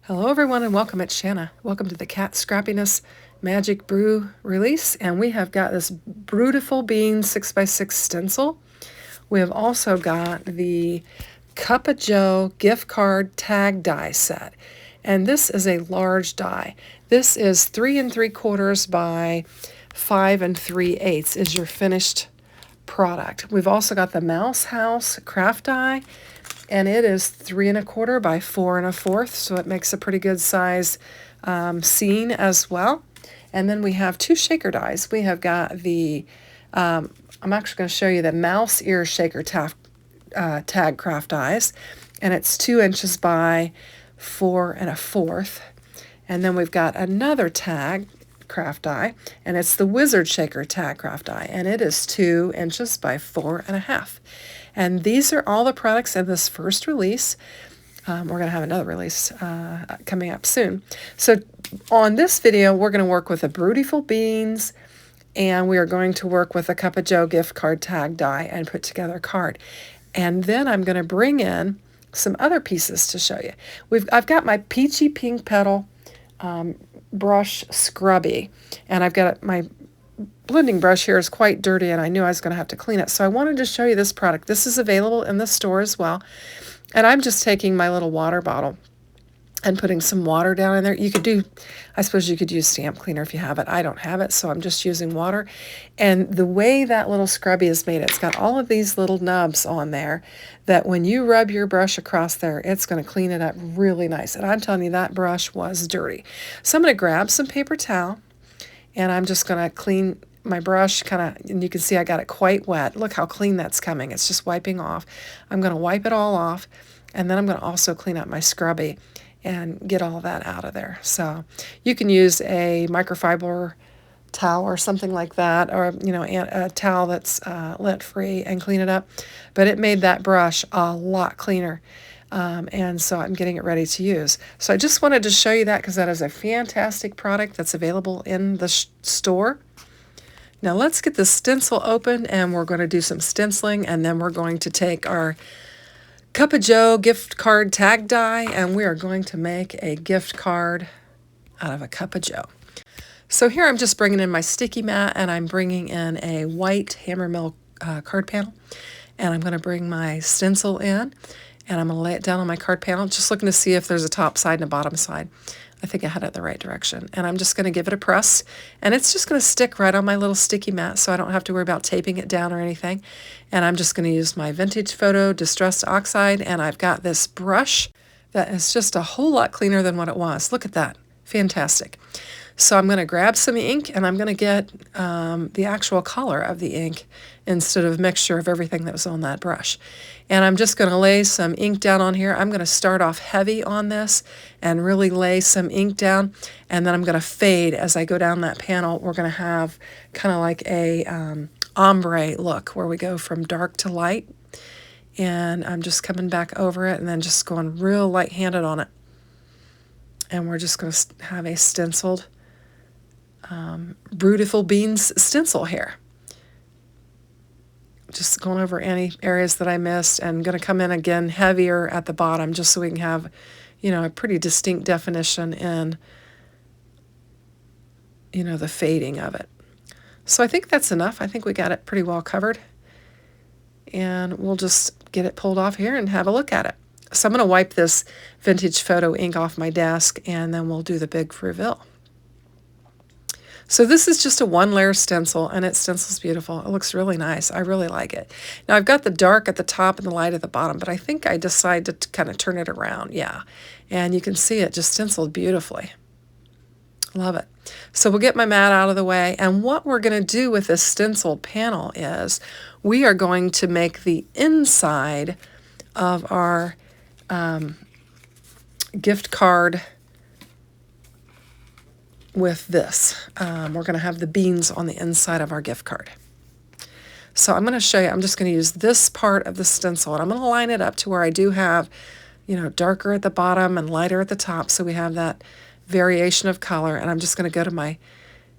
Hello everyone and welcome. It's Shanna. Welcome to the Kat Scrappiness Magic Brew release, and we have got this beautiful bean 6x6 stencil. We have also got the Cup of Joe gift card tag die set, and this is a large die. This is 3 3/4 by 5 3/8 is your finished product. We've also got the Mouse House craft die, and it is 3 1/4 by 4 1/4, so it makes a pretty good size scene as well. And then we have two shaker dies. We have got the, I'm actually going to show you the mouse ear shaker tag craft dies, and it's 2 inches by 4 1/4. And then we've got another tag craft die, and it's the wizard shaker tag craft die, and it is 2 inches by 4 1/2. And these are all the products in this first release. We're going to have another release coming up soon. So on this video, we're going to work with the Beautiful Beans, and we are going to work with a Cup of Joe gift card tag die and put together a card. And then I'm going to bring in some other pieces to show you. I've got my peachy pink petal brush Scrubby, and I've got my blending brush here is quite dirty, and I knew I was going to have to clean it, so I wanted to show you this product. This is available in the store as well, and I'm just taking my little water bottle and putting some water down in there. You could do, I suppose you could use stamp cleaner if you have it. I don't have it, so I'm just using water. And the way that little Scrubby is made, it's got all of these little nubs on there that when you rub your brush across there, it's going to clean it up really nice. And I'm telling you, that brush was dirty. So I'm going to grab some paper towel, and I'm just going to clean my brush kind of, and you can see I got it quite wet. Look how clean that's coming. It's just wiping off. I'm going to wipe it all off, and then I'm going to also clean up my Scrubby and get all that out of there. So you can use a microfiber towel or something like that, or a towel that's lint free, and clean it up. But it made that brush a lot cleaner. And so I'm getting it ready to use. So I just wanted to show you that because that is a fantastic product that's available in the store. Now let's get the stencil open, and we're going to do some stenciling, and then we're going to take our Cup of Joe gift card tag die, and we are going to make a gift card out of a Cup of Joe. So here I'm just bringing in my sticky mat, and I'm bringing in a white hammer mill card panel, and I'm going to bring my stencil in, and I'm going to lay it down on my card panel, just looking to see if there's a top side and a bottom side. I think I had it the right direction. And I'm just going to give it a press, and it's just going to stick right on my little sticky mat, so I don't have to worry about taping it down or anything. And I'm just going to use my Vintage Photo Distressed Oxide, and I've got this brush that is just a whole lot cleaner than what it was. Look at that. Fantastic. So I'm going to grab some ink, and I'm going to get the actual color of the ink instead of a mixture of everything that was on that brush. And I'm just going to lay some ink down on here. I'm going to start off heavy on this and really lay some ink down, and then I'm going to fade as I go down that panel. We're going to have kind of like a ombre look where we go from dark to light. And I'm just coming back over it and then just going real light-handed on it. And we're just going to have a stenciled Beautiful Beans stencil here. Just going over any areas that I missed, and going to come in again heavier at the bottom just so we can have, a pretty distinct definition in, the fading of it. So I think that's enough. I think we got it pretty well covered. And we'll just get it pulled off here and have a look at it. So I'm going to wipe this Vintage Photo ink off my desk, and then we'll do the big reveal. So this is just a 1-layer stencil, and it stencils beautiful. It looks really nice. I really like it. Now I've got the dark at the top and the light at the bottom, but I think I decided to kind of turn it around. Yeah. And you can see it just stenciled beautifully. Love it. So we'll get my mat out of the way, and what we're going to do with this stenciled panel is we are going to make the inside of our gift card with this. We're going to have the beans on the inside of our gift card. So I'm going to show you, I'm just going to use this part of the stencil, and I'm going to line it up to where I do have, darker at the bottom and lighter at the top, so we have that variation of color. And I'm just going to go to my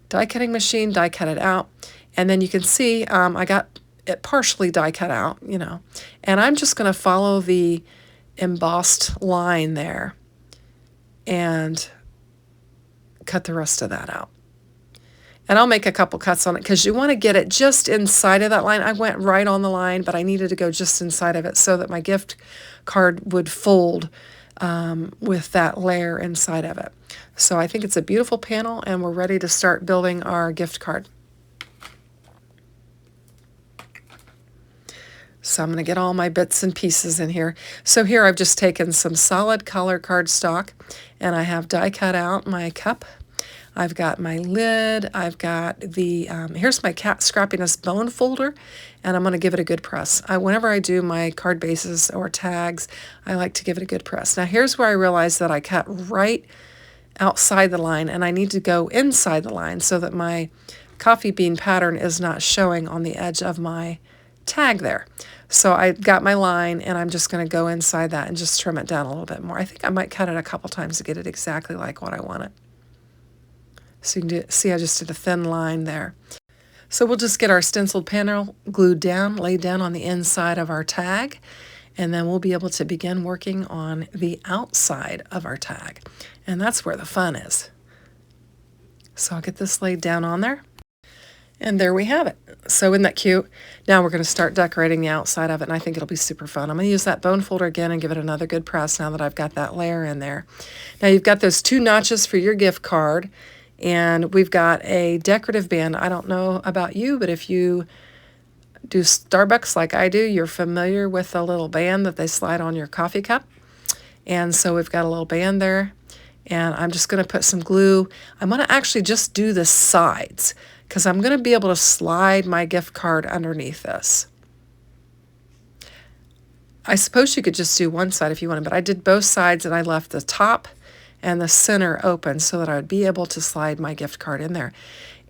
die cutting machine, die cut it out, and then you can see I got it partially die cut out, and I'm just going to follow the embossed line there and cut the rest of that out. And I'll make a couple cuts on it because you want to get it just inside of that line. I went right on the line, but I needed to go just inside of it so that my gift card would fold with that layer inside of it. So I think it's a beautiful panel, and we're ready to start building our gift card. So I'm going to get all my bits and pieces in here. So here I've just taken some solid color cardstock, and I have die cut out my cup. I've got my lid. I've got the, here's my Kat Scrappiness bone folder, and I'm going to give it a good press. Whenever I do my card bases or tags, I like to give it a good press. Now here's where I realized that I cut right outside the line, and I need to go inside the line so that my coffee bean pattern is not showing on the edge of my tag there. So I got my line, and I'm just going to go inside that and just trim it down a little bit more. I think I might cut it a couple times to get it exactly like what I want it. So you can see I just did a thin line there. So we'll just get our stenciled panel glued down, laid down on the inside of our tag, and then we'll be able to begin working on the outside of our tag. And that's where the fun is. So I'll get this laid down on there. And there we have it. So isn't that cute? Now we're going to start decorating the outside of it, and I think it'll be super fun. I'm going to use that bone folder again and give it another good press now that I've got that layer in there. Now you've got those 2 notches for your gift card, and we've got a decorative band. I don't know about you, but if you do Starbucks like I do, you're familiar with the little band that they slide on your coffee cup. And so we've got a little band there, and I'm just going to put some glue. I'm going to actually just do the sides because I'm going to be able to slide my gift card underneath this. I suppose you could just do one side if you wanted, but I did both sides, and I left the top and the center open so that I would be able to slide my gift card in there.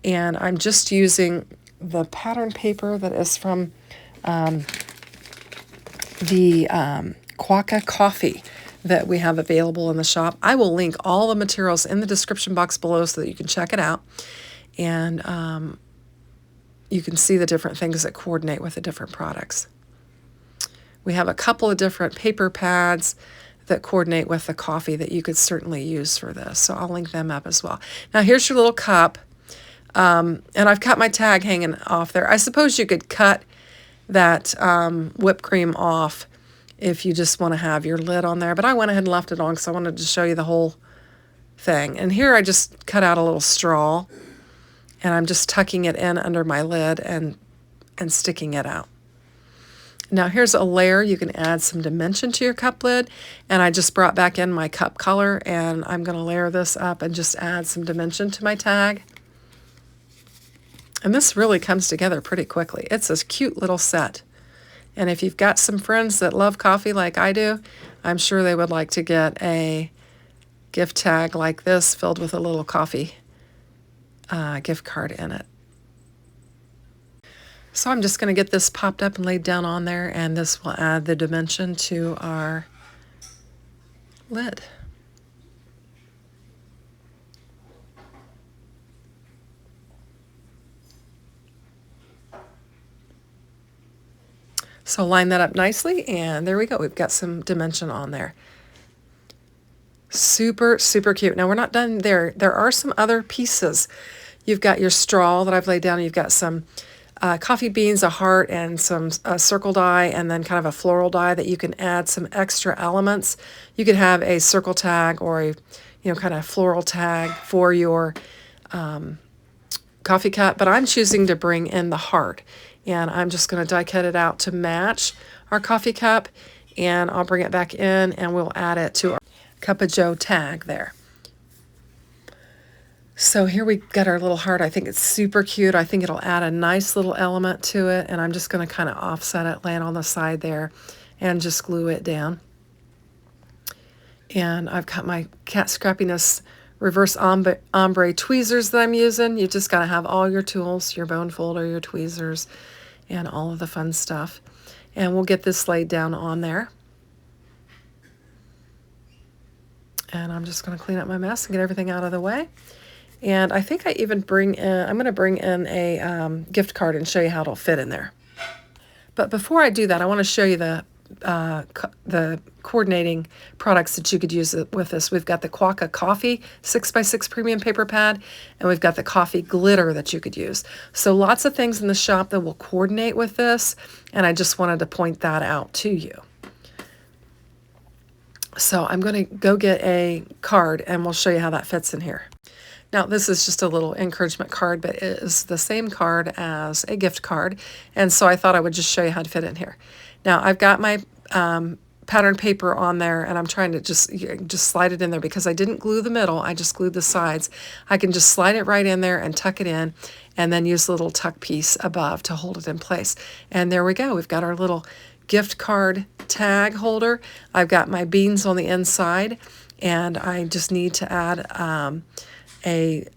And I'm just using the pattern paper that is from the Quaka Coffee that we have available in the shop. I will link all the materials in the description box below so that you can check it out. And you can see the different things that coordinate with the different products. We have a couple of different paper pads that coordinate with the coffee that you could certainly use for this. So I'll link them up as well. Now here's your little cup. And I've cut my tag hanging off there. I suppose you could cut that whipped cream off if you just want to have your lid on there. But I went ahead and left it on because I wanted to show you the whole thing. And here I just cut out a little straw, and I'm just tucking it in under my lid and sticking it out. Now here's a layer. You can add some dimension to your cup lid, and I just brought back in my cup color, and I'm going to layer this up and just add some dimension to my tag. And this really comes together pretty quickly. It's a cute little set. And if you've got some friends that love coffee like I do, I'm sure they would like to get a gift tag like this filled with a little coffee gift card in it. So I'm just going to get this popped up and laid down on there, and this will add the dimension to our lid. So line that up nicely, and there we go. We've got some dimension on there. Super, super cute. Now we're not done there. There are some other pieces. You've got your straw that I've laid down. You've got some coffee beans, a heart, and some circle die, and then kind of a floral die that you can add some extra elements. You could have a circle tag or a kind of floral tag for your coffee cup, but I'm choosing to bring in the heart, and I'm just going to die cut it out to match our coffee cup, and I'll bring it back in and we'll add it to our Cup of Joe tag there. So here we got our little heart. I think it's super cute. I think it'll add a nice little element to it, and I'm just going to kind of offset it, lay it on the side there, and just glue it down. And I've got my Kat Scrappiness reverse ombre tweezers that I'm using. You just got to have all your tools, your bone folder, your tweezers, and all of the fun stuff. And we'll get this laid down on there. And I'm just going to clean up my mess and get everything out of the way. And I think I even I'm going to bring in a gift card and show you how it'll fit in there. But before I do that, I want to show you the the coordinating products that you could use with this. We've got the Quokka Coffee 6x6 premium paper pad, and we've got the coffee glitter that you could use. So lots of things in the shop that will coordinate with this, and I just wanted to point that out to you. So I'm going to go get a card, and we'll show you how that fits in here. Now, this is just a little encouragement card, but it is the same card as a gift card, and so I thought I would just show you how to fit in here. Now, I've got my pattern paper on there, and I'm trying to just slide it in there because I didn't glue the middle, I just glued the sides. I can just slide it right in there and tuck it in, and then use the little tuck piece above to hold it in place. And there we go. We've got our little gift card tag holder. I've got my beans on the inside, and I just need to add a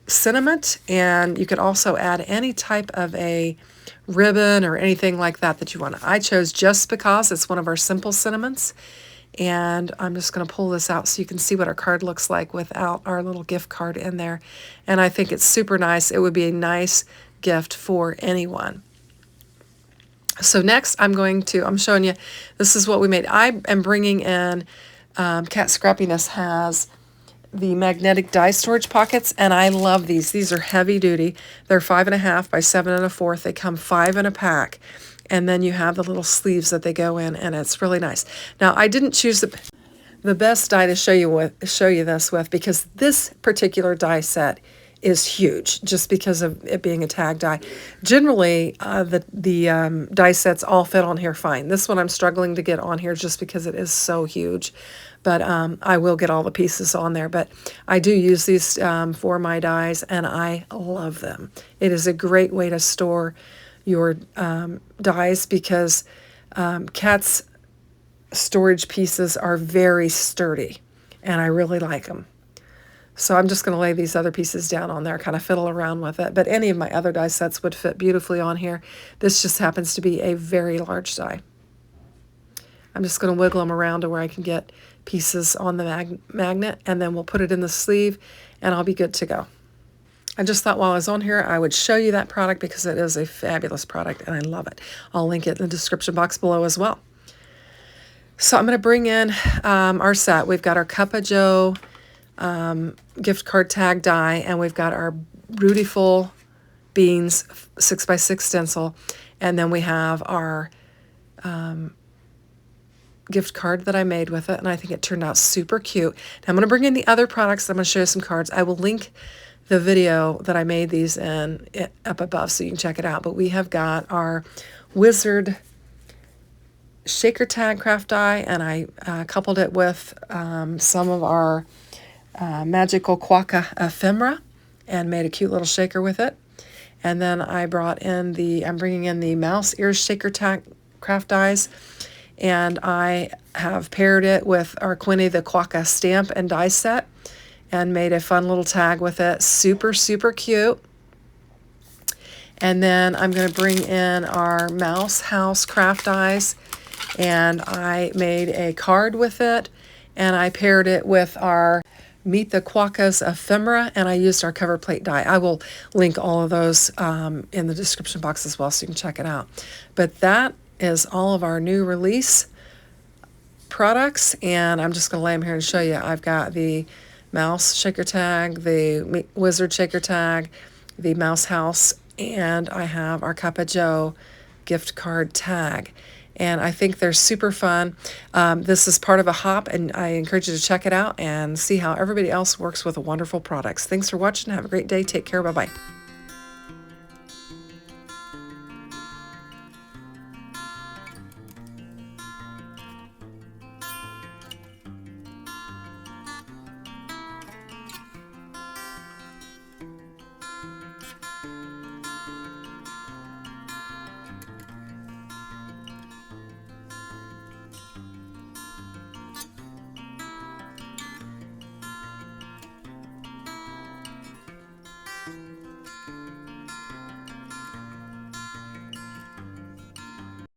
sentiment, and you could also add any type of a ribbon or anything like that that you want. I chose Just Because. It's one of our simple sentiments, and I'm just going to pull this out so you can see what our card looks like without our little gift card in there. And I think it's super nice. It would be a nice gift for anyone. So next I'm showing you, this is what we made. I am bringing in, Kat Scrappiness has the magnetic die storage pockets, and I love these. These are heavy duty. They're 5.5 by 7 1/4. They come 5 in a pack, and then you have the little sleeves that they go in, and it's really nice. Now, I didn't choose the best die to show you this with, because this particular die set is huge, just because of it being a tag die. Generally, the die sets all fit on here fine. This one I'm struggling to get on here just because it is so huge, but I will get all the pieces on there. But I do use these for my dies, and I love them. It is a great way to store your dies, because Kat's storage pieces are very sturdy, and I really like them. So I'm just going to lay these other pieces down on there, kind of fiddle around with it. But any of my other die sets would fit beautifully on here. This just happens to be a very large die. I'm just going to wiggle them around to where I can get pieces on the magnet, and then we'll put it in the sleeve, and I'll be good to go. I just thought while I was on here, I would show you that product because it is a fabulous product, and I love it. I'll link it in the description box below as well. So I'm going to bring in our set. We've got our Cup of Joe gift card tag die, and we've got our Beautiful Beans 6x6 stencil, and then we have our gift card that I made with it, and I think it turned out super cute. Now I'm going to bring in the other products. I'm going to show you some cards. I will link the video that I made these in up above so you can check it out. But we have got our Wizard shaker tag craft die, and I coupled it with some of our magical Quokka ephemera and made a cute little shaker with it. And then I brought in I'm bringing in the mouse ears shaker tag craft dies, and I have paired it with our Quinny the Quokka stamp and die set, and made a fun little tag with it. Super, super cute. And then I'm going to bring in our Mouse House craft dies, and I made a card with it, and I paired it with our Meet the Quokka's ephemera, and I used our cover plate die. I will link all of those in the description box as well so you can check it out. But that is all of our new release products, and I'm just going to lay them here and show you. I've got the mouse shaker tag, the Wizard shaker tag, the Mouse House, and I have our Cup of Joe gift card tag. And I think they're super fun. This is part of a hop, and I encourage you to check it out and see how everybody else works with wonderful products. Thanks for watching. Have a great day. Take care. Bye-bye.